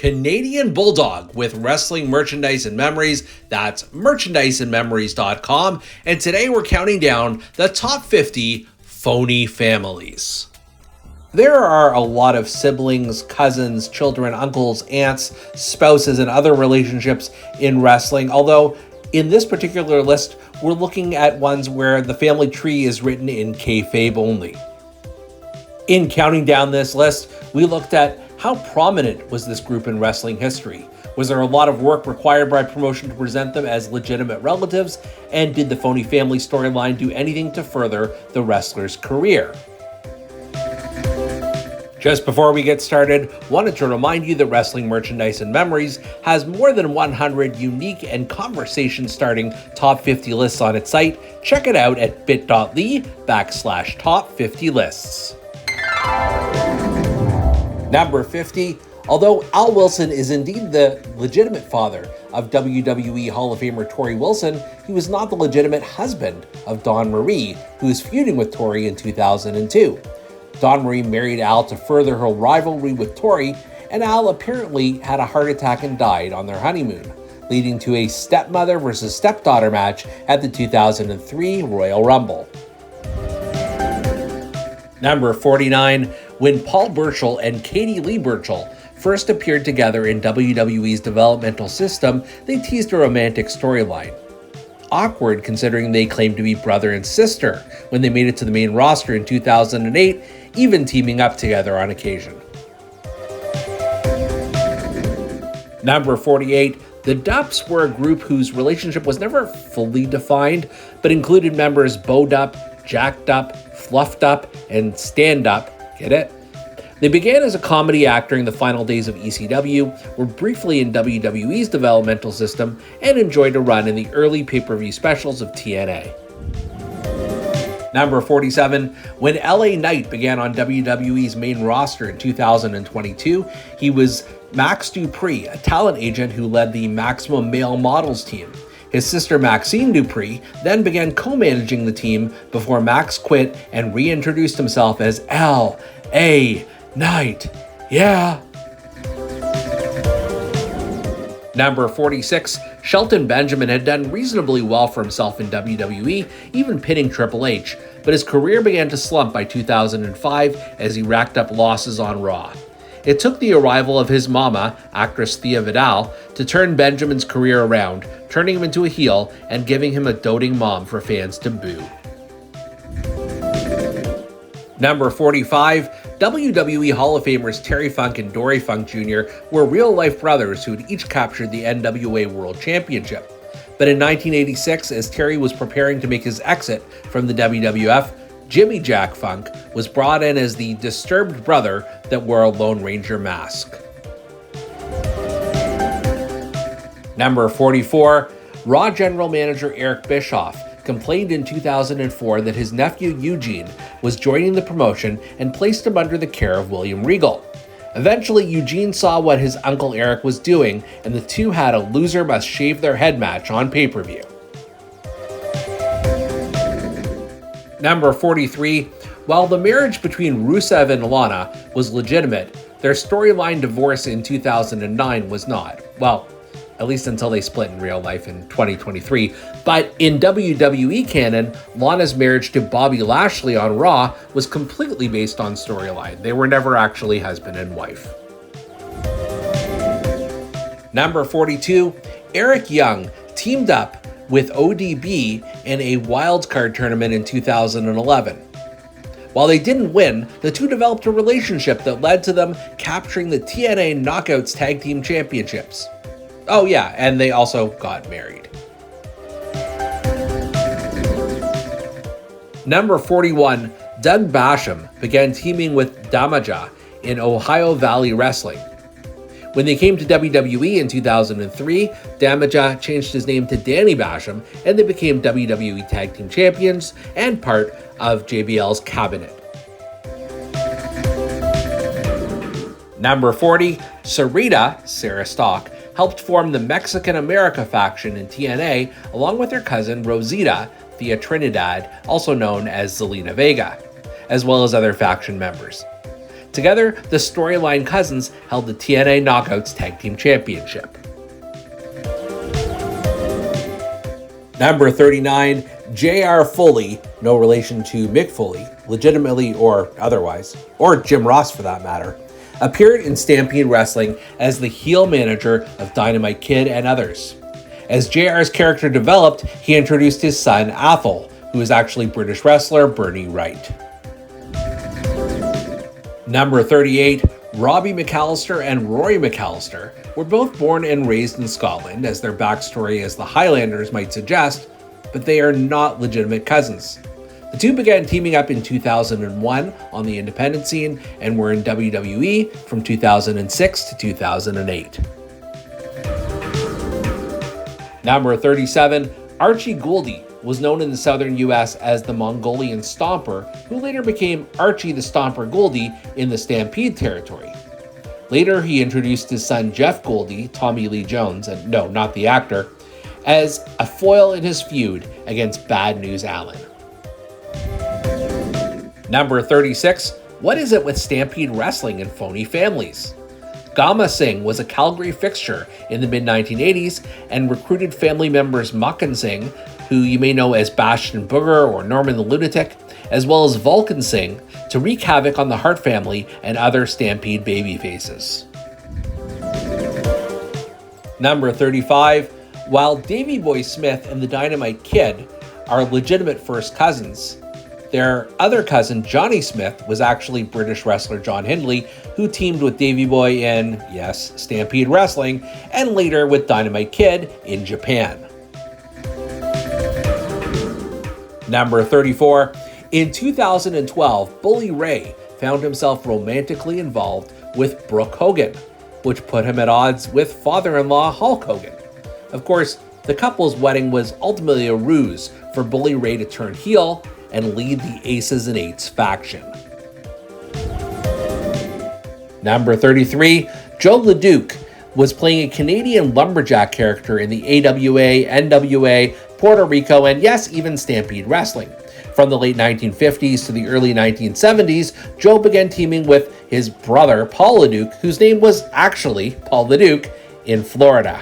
Canadian Bulldog with wrestling merchandise and memories. That's merchandiseandmemories.com. And today we're counting down the top 50 phony families. There are a lot of siblings, cousins, children, uncles, aunts, spouses, and other relationships in wrestling, although in this particular list, we're looking at ones where the family tree is written in kayfabe only. In counting down this list, we looked at how prominent was this group in wrestling history? Was there a lot of work required by promotion to present them as legitimate relatives? And did the Phony Family storyline do anything to further the wrestler's career? Just before we get started, wanted to remind you that Wrestling Merchandise and Memories has more than 100 unique and conversation-starting top 50 lists on its site. Check it out at bit.ly/top 50 lists. Number 50. Although Al Wilson is indeed the legitimate father of WWE Hall of Famer Torrie Wilson, he was not the legitimate husband of Dawn Marie, who was feuding with Torrie in 2002. Dawn Marie married Al to further her rivalry with Torrie, and Al apparently had a heart attack and died on their honeymoon, leading to a stepmother versus stepdaughter match at the 2003 Royal Rumble. Number 49. When Paul Burchill and Katie Lee Burchill first appeared together in WWE's developmental system, they teased a romantic storyline. Awkward considering they claimed to be brother and sister when they made it to the main roster in 2008, even teaming up together on occasion. Number 48. The Dupps were a group whose relationship was never fully defined, but included members Bowed Up, Jacked Up, Fluffed Up, and Stand Up. Get it? They began as a comedy act during the final days of ECW, were briefly in WWE's developmental system, and enjoyed a run in the early pay-per-view specials of TNA. Number 47. When LA Knight began on WWE's main roster in 2022, he was Max Dupree, a talent agent who led the Maximum Male Models team. His sister Maxine Dupree then began co-managing the team before Max quit and reintroduced himself as L.A. Knight. Yeah. Number 46. Shelton Benjamin had done reasonably well for himself in WWE, even pinning Triple H, but his career began to slump by 2005 as he racked up losses on Raw. It took the arrival of his mama, actress Thea Vidal, to turn Benjamin's career around, turning him into a heel and giving him a doting mom for fans to boo. Number 45. WWE Hall of Famers Terry Funk and Dory Funk Jr. were real-life brothers who had each captured the NWA World Championship. But in 1986, as Terry was preparing to make his exit from the WWF, Jimmy Jack Funk was brought in as the disturbed brother that wore a Lone Ranger mask. Number 44. Raw General Manager Eric Bischoff complained in 2004 that his nephew Eugene was joining the promotion and placed him under the care of William Regal. Eventually, Eugene saw what his uncle Eric was doing, and the two had a loser must shave their head match on pay-per-view. Number 43. While the marriage between Rusev and Lana was legitimate, their storyline divorce in 2009 was not. Well, at least until they split in real life in 2023. But in WWE canon, Lana's marriage to Bobby Lashley on Raw was completely based on storyline. They were never actually husband and wife. Number 42. Eric Young teamed up with ODB in a wildcard tournament in 2011. While they didn't win, the two developed a relationship that led to them capturing the TNA Knockouts Tag Team Championships. Oh yeah, and they also got married. Number 41. Doug Basham began teaming with Damaja in Ohio Valley Wrestling. When they came to WWE in 2003, Damaja changed his name to Danny Basham, and they became WWE Tag Team Champions and part of JBL's cabinet. Number 40. Sarah Stock, helped form the Mexican America faction in TNA along with her cousin Rosita Thea Trinidad, also known as Zelina Vega, as well as other faction members. Together, the Storyline Cousins held the TNA Knockouts Tag Team Championship. Number 39, J.R. Foley, no relation to Mick Foley, legitimately or otherwise, or Jim Ross for that matter, appeared in Stampede Wrestling as the heel manager of Dynamite Kid and others. As JR's character developed, he introduced his son Athol, who is actually British wrestler Bernie Wright. Number 38, Robbie McAllister and Rory McAllister were both born and raised in Scotland, as their backstory as the Highlanders might suggest, but they are not legitimate cousins. The two began teaming up in 2001 on the independent scene and were in WWE from 2006 to 2008. Number 37, Archie Goldie was known in the southern US as the Mongolian Stomper, who later became Archie the Stomper Goldie in the Stampede territory. Later, he introduced his son Jeff Goldie, Tommy Lee Jones, and no, not the actor, as a foil in his feud against Bad News Allen. Number 36, what is it with Stampede Wrestling and Phony Families? Gama Singh was a Calgary fixture in the mid-1980s and recruited family members Makhan Singh, who you may know as Bastion Booger or Norman the Lunatic, as well as Vulcan Singh, to wreak havoc on the Hart family and other Stampede babyfaces. Number 35, while Davey Boy Smith and the Dynamite Kid are legitimate first cousins, their other cousin, Johnny Smith, was actually British wrestler John Hindley, who teamed with Davey Boy in, yes, Stampede Wrestling, and later with Dynamite Kid in Japan. Number 34, in 2012, Bully Ray found himself romantically involved with Brooke Hogan, which put him at odds with father-in-law Hulk Hogan. Of course, the couple's wedding was ultimately a ruse for Bully Ray to turn heel and lead the Aces and Eights faction. Number 33, Joe LeDuc was playing a Canadian lumberjack character in the AWA, NWA, Puerto Rico, and yes, even Stampede Wrestling. From the late 1950s to the early 1970s, Joe began teaming with his brother, Paul LeDuc, whose name was actually Paul LeDuc, in Florida.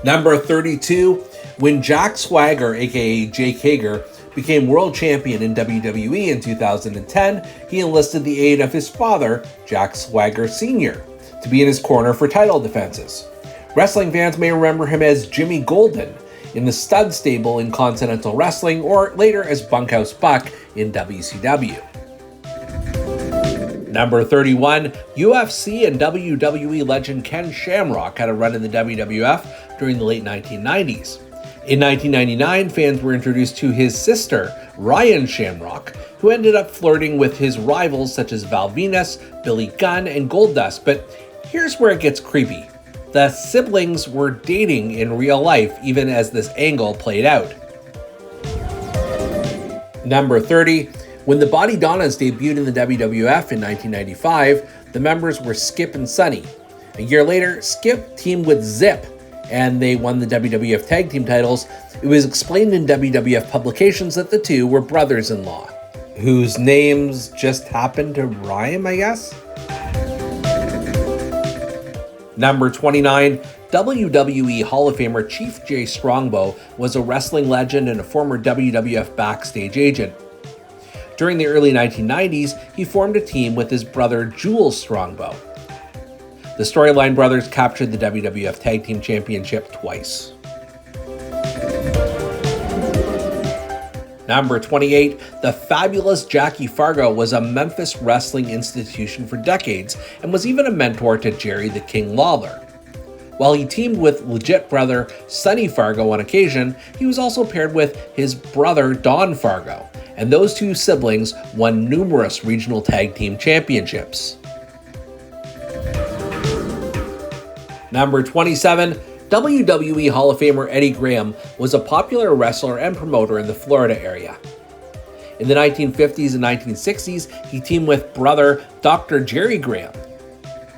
Number 32, when Jack Swagger, aka Jake Hager, became world champion in WWE in 2010, he enlisted the aid of his father, Jack Swagger Sr., to be in his corner for title defenses. Wrestling fans may remember him as Jimmy Golden in the Stud Stable in Continental Wrestling, or later as Bunkhouse Buck in WCW. Number 31, UFC and WWE legend Ken Shamrock had a run in the WWF during the late 1990s. In 1999, fans were introduced to his sister, Ryan Shamrock, who ended up flirting with his rivals such as Val Venus, Billy Gunn, and Goldust. But here's where it gets creepy. The siblings were dating in real life, even as this angle played out. Number 30, when the Body Donnas debuted in the WWF in 1995, the members were Skip and Sonny. A year later, Skip teamed with Zip, and they won the WWF Tag Team titles. It was explained in WWF publications that the two were brothers-in-law, whose names just happened to rhyme, I guess? Number 29, WWE Hall of Famer Chief Jay Strongbow was a wrestling legend and a former WWF backstage agent. During the early 1990s, he formed a team with his brother Jules Strongbow. The Storyline brothers captured the WWF Tag Team Championship twice. Number 28, the fabulous Jackie Fargo was a Memphis wrestling institution for decades and was even a mentor to Jerry the King Lawler. While he teamed with legit brother Sonny Fargo on occasion, he was also paired with his brother Don Fargo, and those two siblings won numerous regional tag team championships. Number 27, WWE Hall of Famer Eddie Graham was a popular wrestler and promoter in the Florida area. In the 1950s and 1960s, he teamed with brother Dr. Jerry Graham.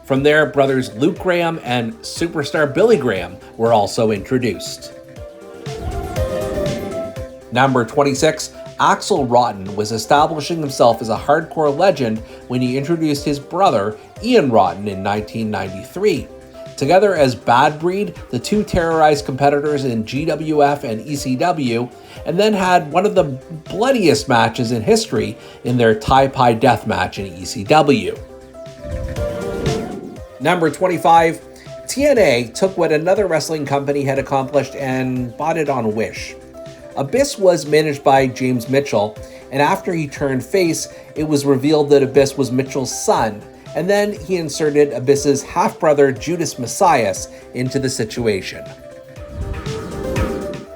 From there, brothers Luke Graham and superstar Billy Graham were also introduced. Number 26, Axel Rotten was establishing himself as a hardcore legend when he introduced his brother, Ian Rotten, in 1993. Together as Bad Breed, the two terrorized competitors in GWF and ECW, and then had one of the bloodiest matches in history in their Thai Pie Death match in ECW. Number 25, TNA took what another wrestling company had accomplished and bought it on Wish. Abyss was managed by James Mitchell, and after he turned face, it was revealed that Abyss was Mitchell's son, and then he inserted Abyss's half-brother Judas Messias into the situation.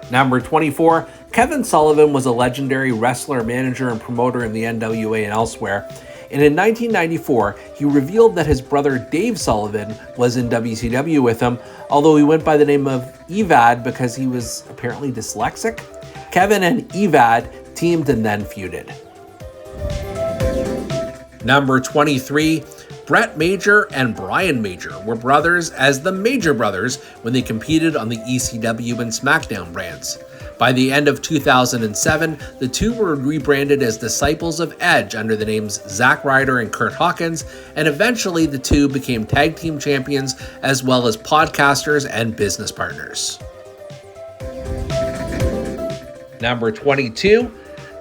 Number 24, Kevin Sullivan was a legendary wrestler, manager, and promoter in the NWA and elsewhere, and in 1994, he revealed that his brother Dave Sullivan was in WCW with him, although he went by the name of Evad because he was apparently dyslexic. Kevin and Evad teamed and then feuded. Number 23, Brett Major and Brian Major were brothers as the Major Brothers when they competed on the ECW and SmackDown brands. By the end of 2007, the two were rebranded as Disciples of Edge under the names Zack Ryder and Kurt Hawkins, and eventually the two became tag team champions as well as podcasters and business partners. Number 22,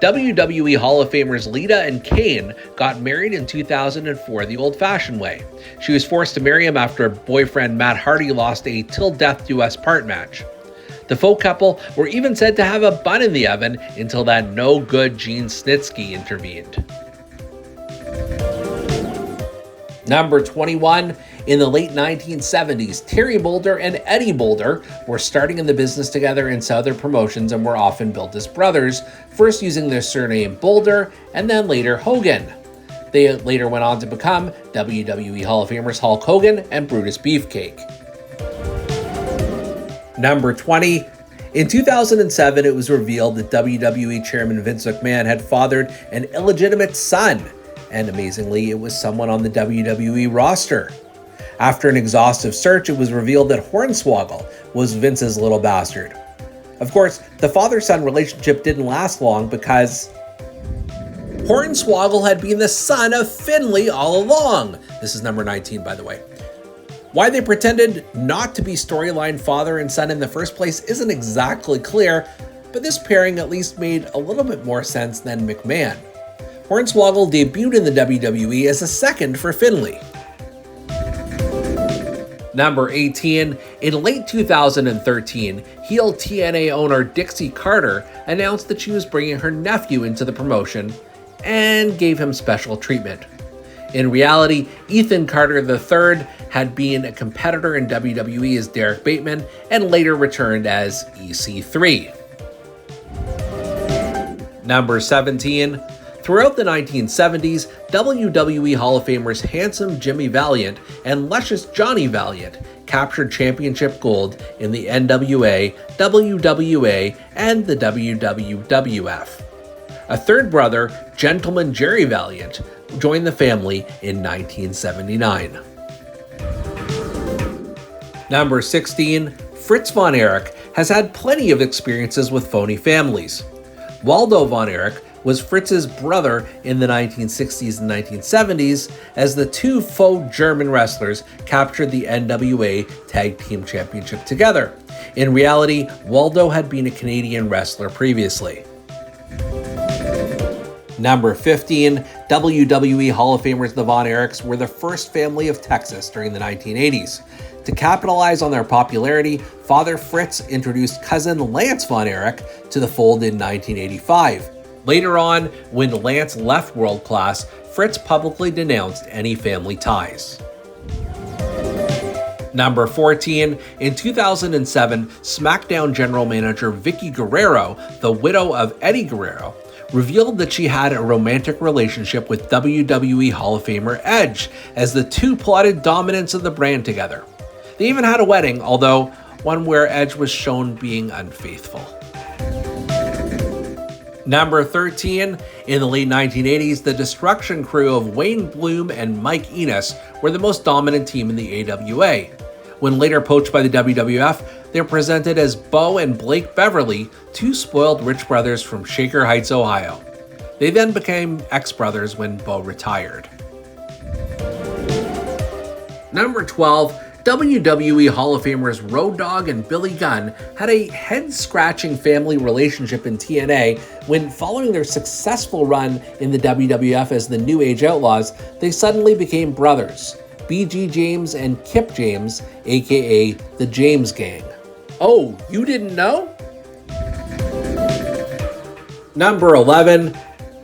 WWE Hall of Famers Lita and Kane got married in 2004 the old-fashioned way. She was forced to marry him after boyfriend Matt Hardy lost a till-death US part match. The faux couple were even said to have a bun in the oven until that no-good Gene Snitsky intervened. Number 21, in the late 1970s, Terry Boulder and Eddie Boulder were starting in the business together in Southern promotions and were often billed as brothers, first using their surname Boulder and then later Hogan. They later went on to become WWE Hall of Famers Hulk Hogan and Brutus Beefcake. Number 20, in 2007, it was revealed that WWE Chairman Vince McMahon had fathered an illegitimate son, and amazingly, it was someone on the WWE roster. After an exhaustive search, it was revealed that Hornswoggle was Vince's little bastard. Of course, the father-son relationship didn't last long because Hornswoggle had been the son of Finlay all along. This is number 19, by the way. Why they pretended not to be storyline father and son in the first place isn't exactly clear, but this pairing at least made a little bit more sense than McMahon. Hornswoggle debuted in the WWE as a second for Finlay. Number 18, in late 2013, heel TNA owner Dixie Carter announced that she was bringing her nephew into the promotion and gave him special treatment. In reality, Ethan Carter III had been a competitor in WWE as Derek Bateman and later returned as EC3. Number 17, throughout the 1970s, WWE Hall of Famers Handsome Jimmy Valiant and Luscious Johnny Valiant captured championship gold in the NWA, WWA, and the WWF. A third brother, Gentleman Jerry Valiant, joined the family in 1979. Number 16, Fritz Von Erich has had plenty of experiences with phony families. Waldo Von Erich was Fritz's brother in the 1960s and 1970s as the two faux German wrestlers captured the NWA Tag Team Championship together. In reality, Waldo had been a Canadian wrestler previously. Number 15, WWE Hall of Famers the Von Erichs were the first family of Texas during the 1980s. To capitalize on their popularity, Father Fritz introduced cousin Lance Von Erich to the fold in 1985. Later on, when Lance left World Class, Fritz publicly denounced any family ties. Number 14, in 2007, SmackDown General Manager Vicky Guerrero, the widow of Eddie Guerrero, revealed that she had a romantic relationship with WWE Hall of Famer Edge, as the two plotted dominance of the brand together. They even had a wedding, although one where Edge was shown being unfaithful. Number 13, in the late 1980s, the Destruction Crew of Wayne Bloom and Mike Enos were the most dominant team in the AWA. When later poached by the WWF, they were presented as Bo and Blake Beverly, two spoiled rich brothers from Shaker Heights, Ohio. They then became ex-brothers when Bo retired. Number 12, WWE Hall of Famers Road Dogg and Billy Gunn had a head-scratching family relationship in TNA when, following their successful run in the WWF as the New Age Outlaws, they suddenly became brothers, BG James and Kip James, aka the James Gang. Oh, you didn't know? Number 11,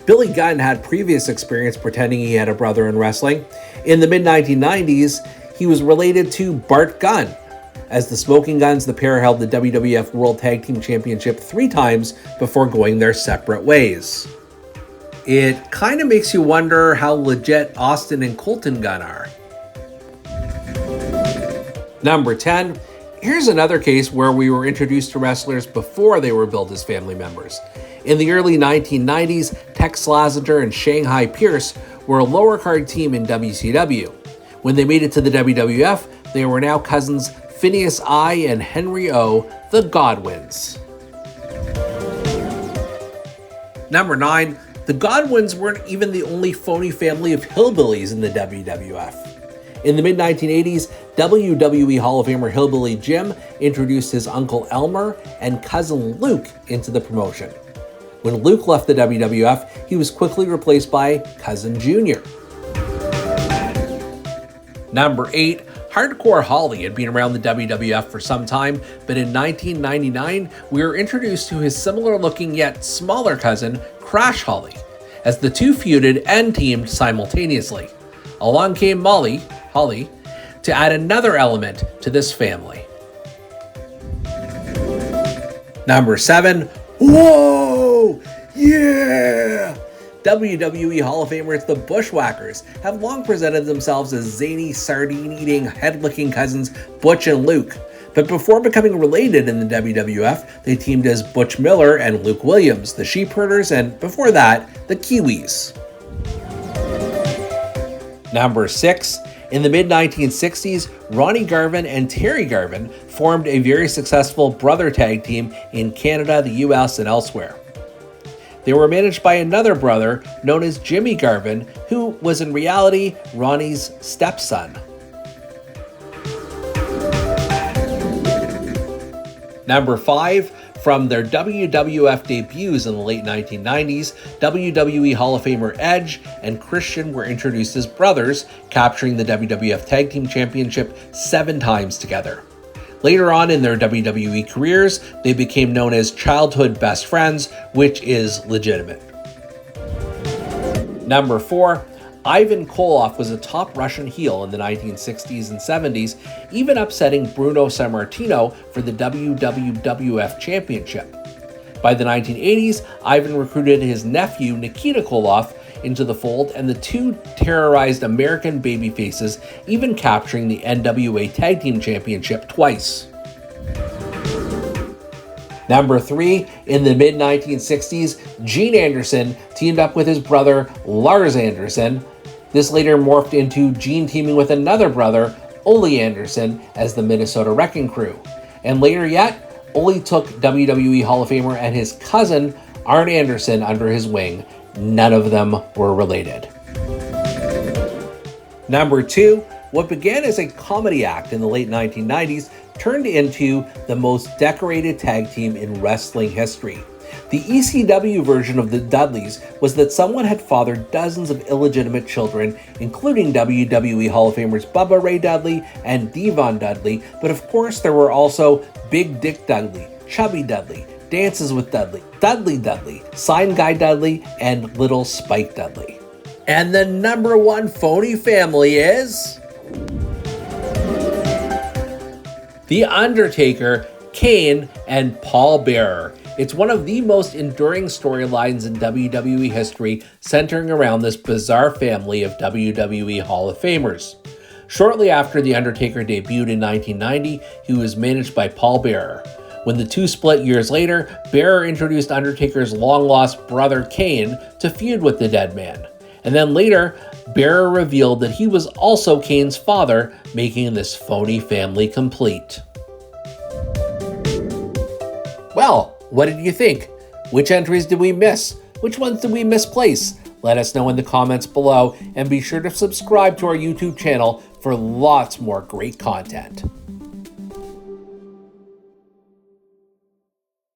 Billy Gunn had previous experience pretending he had a brother in wrestling. In the mid-1990s, he was related to Bart Gunn. As the Smoking Guns, the pair held the WWF World Tag Team Championship 3 times before going their separate ways. It kind of makes you wonder how legit Austin and Colton Gunn are. Number 10, here's another case where we were introduced to wrestlers before they were billed as family members. In the early 1990s, Tex Slazenger and Shanghai Pierce were a lower card team in WCW. When they made it to the WWF, they were now cousins Phineas I and Henry O, the Godwins. Number 9, the Godwins weren't even the only phony family of hillbillies in the WWF. In the mid-1980s, WWE Hall of Famer Hillbilly Jim introduced his uncle Elmer and cousin Luke into the promotion. When Luke left the WWF, he was quickly replaced by Cousin Junior. Number 8, Hardcore Holly had been around the WWF for some time, but in 1999, we were introduced to his similar-looking yet smaller cousin, Crash Holly, as the two feuded and teamed simultaneously. Along came Holly, to add another element to this family. Number 7, whoa! Yeah! WWE Hall of Famers the Bushwhackers have long presented themselves as zany, sardine-eating, head-licking cousins Butch and Luke. But before becoming related in the WWF, they teamed as Butch Miller and Luke Williams, the Sheep Herders, and before that, the Kiwis. Number 6. In the mid-1960s, Ronnie Garvin and Terry Garvin formed a very successful brother tag team in Canada, the US, and elsewhere. They were managed by another brother known as Jimmy Garvin, who was in reality Ronnie's stepson. Number 5, from their WWF debuts in the late 1990s, WWE Hall of Famer Edge and Christian were introduced as brothers, capturing the WWF Tag Team Championship 7 times together. Later on in their WWE careers, they became known as childhood best friends, which is legitimate. Number 4, Ivan Koloff was a top Russian heel in the 1960s and 70s, even upsetting Bruno Sammartino for the WWF Championship. By the 1980s, Ivan recruited his nephew Nikita Koloff into the fold, and the two terrorized American babyfaces, even capturing the NWA Tag Team Championship twice. Number 3, in the mid-1960s, Gene Anderson teamed up with his brother Lars Anderson. This later morphed into Gene teaming with another brother, Ole Anderson, as the Minnesota Wrecking Crew. And later yet, Ole took WWE Hall of Famer and his cousin, Arn Anderson, under his wing. None of them were related. Number 2, what began as a comedy act in the late 1990s turned into the most decorated tag team in wrestling history. The ECW version of the Dudleys was that someone had fathered dozens of illegitimate children, including WWE Hall of Famers Bubba Ray Dudley and Devon Dudley, but of course there were also Big Dick Dudley, Chubby Dudley, Dances with Dudley, Dudley Dudley, Sign Guy Dudley, and Little Spike Dudley. And the number 1 phony family is The Undertaker, Kane, and Paul Bearer. It's one of the most enduring storylines in WWE history, centering around this bizarre family of WWE Hall of Famers. Shortly after The Undertaker debuted in 1990, he was managed by Paul Bearer. When the two split years later, Bearer introduced Undertaker's long-lost brother Kane to feud with the dead man. And then later, Bearer revealed that he was also Kane's father, making this phony family complete. Well, what did you think? Which entries did we miss? Which ones did we misplace? Let us know in the comments below, and be sure to subscribe to our YouTube channel for lots more great content.